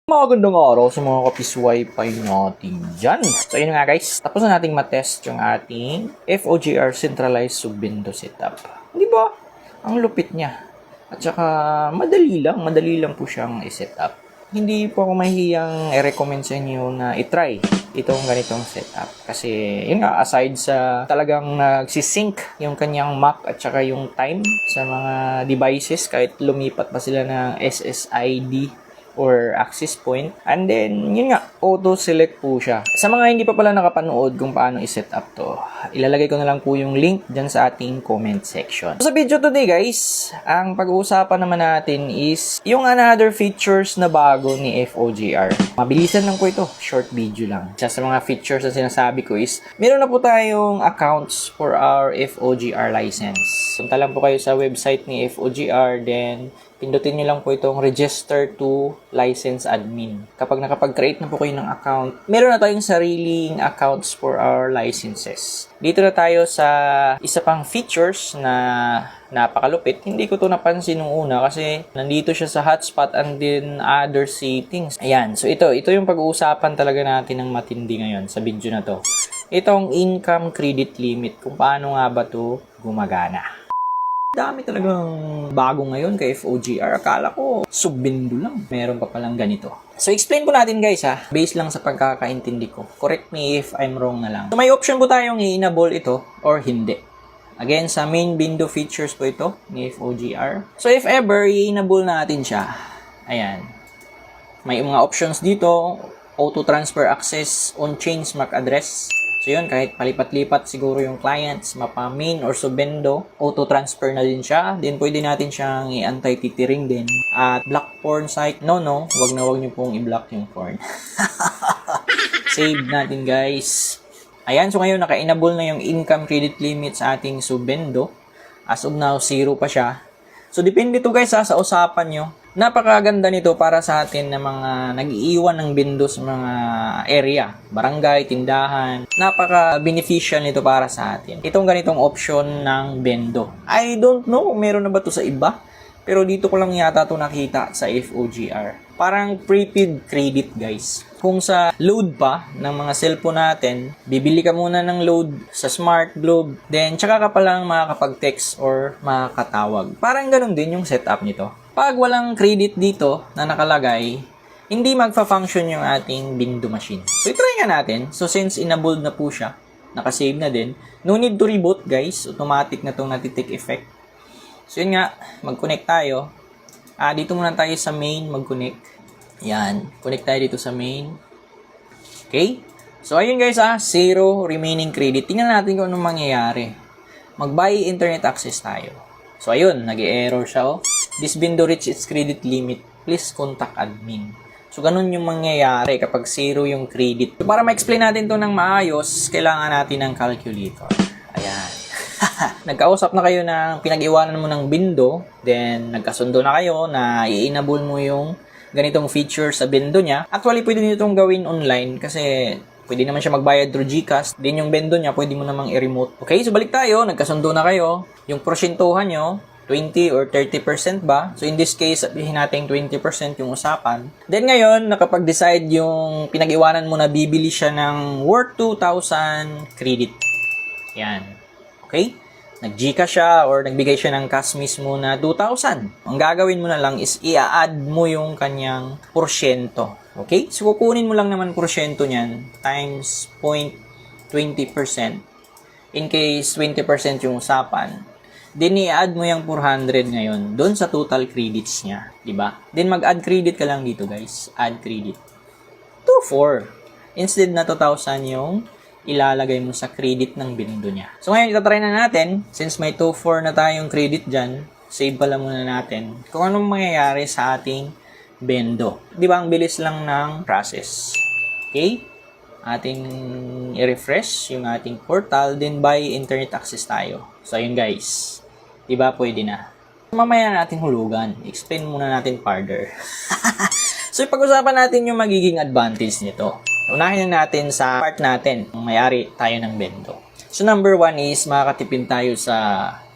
Magandang araw sa mga kapis wifi natin dyan. So yun nga guys, tapos na nating matest yung ating FOGR centralized subwindow setup. Di ba? Ang lupit niya. At saka madali lang po siyang i-setup. Hindi po ako mahihiyang i-recommend sa inyo na i-try itong ganitong setup. Kasi yun nga, aside sa talagang nagsisync yung kanyang MAC at saka yung time sa mga devices kahit lumipat pa sila ng SSID or access point. And then, yun nga, auto-select po siya. Sa mga hindi pa pala nakapanood kung paano i-set up to, ilalagay ko na lang po yung link dyan sa ating comment section. So, sa video today guys, ang pag-uusapan naman natin is yung another features na bago ni FOGR. Mabilisan lang po ito, short video lang. Isa sa mga features na sinasabi ko is, meron na po tayong accounts for our FOGR license. Punta lang po kayo sa website ni FOGR, then pindutin nyo lang po itong register to license admin. Kapag nakapag-create na po kayo ng account, meron na tayong sariling accounts for our licenses. Dito na tayo sa isa pang features na napakalupit. Hindi ko to napansin nung una kasi nandito siya sa hotspot and then other settings. Ayan, so ito yung pag-uusapan talaga natin ng matindi ngayon sa video na to. Itong income credit limit, kung paano nga ba to gumagana. Dami talagang bago ngayon kay FOGR. Akala ko subbindo lang. Meron pa palang ganito. So, explain po natin guys ha. Based lang sa pagkakaintindi ko. Correct me if I'm wrong na lang. So, may option po tayong i-enable ito or hindi. Again, sa main window features po ito ni FOGR. So, if ever, i-enable natin siya. Ayan. May mga options dito. Auto transfer access, on-change MAC address. So yun, kahit palipat-lipat siguro yung clients, mapa main or subendo, auto-transfer na din siya. Then pwede natin siyang i-anti-titering din. At block porn site, no, wag niyo pong i-block yung porn. Save natin guys. Ayan, so ngayon naka-enable na yung income credit limit sa ating subendo. As of now, 0 pa siya. So depende to guys sa usapan nyo. Napakaganda nito para sa atin na mga nag-iiwan ng bindo sa mga area, barangay, tindahan. Napaka-beneficial nito para sa atin. Itong ganitong option ng bendo. I don't know kung meron na ba to sa iba, pero dito ko lang yata to nakita sa FOGR. Parang prepaid credit guys. Kung sa load pa ng mga cellphone natin, bibili ka muna ng load sa Smart Globe, then tsaka ka palang makakapag-text or makakatawag. Parang ganun din yung setup nito. Pag walang credit dito na nakalagay, hindi magfa-function yung ating bindo machine. So, itry nga natin. So, since enabled na po siya, nakasave na din, no need to reboot guys. Automatic na itong nati-take effect. So, yun nga, mag-connect tayo. Dito muna tayo sa main, mag-connect. Yan, connect tayo dito sa main. Okay? So, ayun guys 0 remaining credit. Tingnan natin kung anong mangyayari. Mag-buy internet access tayo. So, ayun, nag-error siya This window reached its credit limit. Please contact admin. So, ganun yung mangyayari kapag 0 yung credit. So, para ma-explain natin to ng maayos, kailangan natin ng calculator. Ayan. Nagkausap na kayo ng pinag-iwanan mo ng bindo, then nagkasundo na kayo na i-enable mo yung ganitong feature sa bindo niya. Actually, pwede nyo itong gawin online kasi pwede naman siya magbayad through GCash. Then yung bendo niya, pwede mo namang i-remote. Okay, so balik tayo. Nagkasundo na kayo. Yung porsyentahan nyo, 20 or 30% ba? So in this case, sabihin natin 20% yung usapan. Then ngayon, nakapag-decide yung pinag-iwanan mo na bibili siya ng worth 2,000 credit. Yan. Okay? Nag-Gcash siya or nagbigay siya ng cash mismo na 2,000. Ang gagawin mo na lang is i-add mo yung kanyang porsyento. Okay? So kukunin mo lang naman porsyento niyan times 0.20%. In case 20% yung usapan. Then i-add mo yung 400 ngayon doon sa total credits niya, 'di ba? Then mag-add credit ka lang dito, guys. Add credit. 2,400. Instead na 2,000 yung ilalagay mo sa credit ng bindo niya. So ngayon itatry na natin, since may 2,400 na tayong credit diyan, save pala muna natin kung anong mangyayari sa ating bendo. 'Di ba ang bilis lang ng process. Okay? Ating i-refresh yung ating portal, then buy internet access tayo. So ayun guys. Diba pwede na. Mamaya natin hulugan. Explain muna natin further. So pag-usapan natin yung magiging advantage nito. Unahin natin sa part natin. Mayari tayo ng bento. So number 1 is makakatipid tayo sa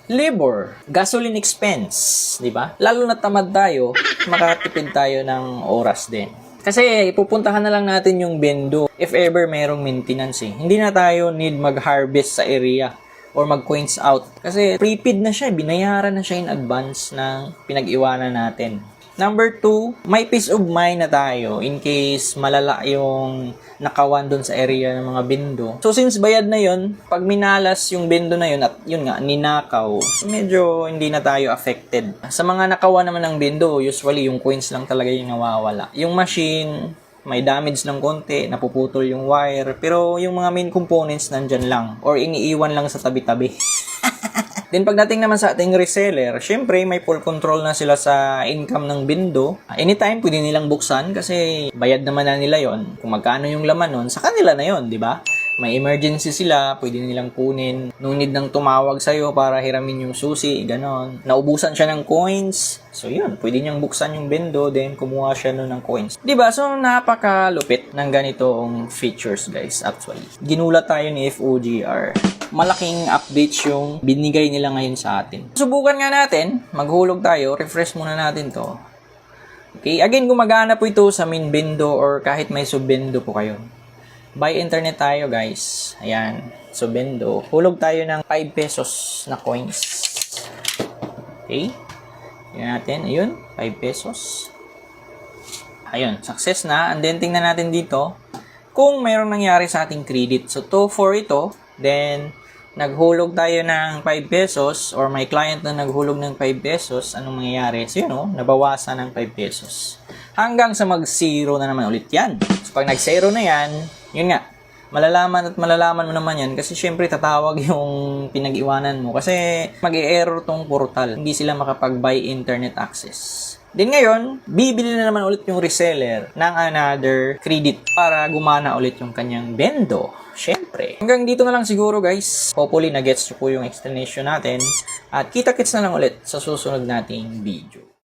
labor, gasoline expense, di ba? Lalo na tamad tayo, makakatipid tayo ng oras din. Kasi pupuntahan na lang natin yung bendo if ever merong maintenance eh. Hindi na tayo need mag-harvest sa area or mag-coins out. Kasi prepaid na siya, binayaran na siya in advance ng pinag-iwanan natin. Number 2, may peace of mind na tayo in case malala yung nakawan doon sa area ng mga bendo. So since bayad na yon, pag minalas yung bendo na yun at yun nga, ninakaw, so medyo hindi na tayo affected. Sa mga nakawan naman ng bendo, usually yung coins lang talaga yung nawawala. Yung machine, may damage ng konti, napuputol yung wire, pero yung mga main components nandyan lang or iniiwan lang sa tabi-tabi. Then pagdating naman sa ating reseller, syempre may full control na sila sa income ng bendo. Anytime pwede nilang buksan kasi bayad naman na nila yon. Kung magkano yung laman nun, sa kanila na yon, di ba? May emergency sila, pwede nilang kunin. No need nang tumawag sa'yo para hiramin yung susi, ganon. Naubusan siya ng coins. So yun, pwede niyang buksan yung bendo, then kumuha siya nun ng coins. Diba? So napakalupit ng ganitong features guys, actually. Ginulat tayo ni FOGR. Malaking updates yung binigay nila ngayon sa atin. Subukan nga natin, maghulog tayo, refresh muna natin to. Okay, again, gumagana po ito sa main bendo or kahit may sub-bendo po kayo. Buy internet tayo guys. Ayan, sub-bendo. Hulog tayo ng 5 pesos na coins. Okay, yan natin, ayun, 5 pesos. Ayun, success na. And then, tingnan natin dito kung mayroong nangyari sa ating credit. So, for ito, then, naghulog tayo ng 5 pesos or may client na naghulog ng 5 pesos, anong mangyayari? So, yun o, nabawasan ng 5 pesos. Hanggang sa mag-zero na naman ulit yan. So, pag nag-zero na yan, yun nga, malalaman mo naman yan kasi syempre tatawag yung pinag-iwanan mo kasi mag-e-error tong portal. Hindi sila makapag-buy internet access. Then ngayon, bibili na naman ulit yung reseller ng another credit para gumana ulit yung kanyang bendo. Syempre. Hanggang dito na lang siguro guys. Hopefully na-gets nyo po yung explanation natin. At kita-kits na lang ulit sa susunod nating video.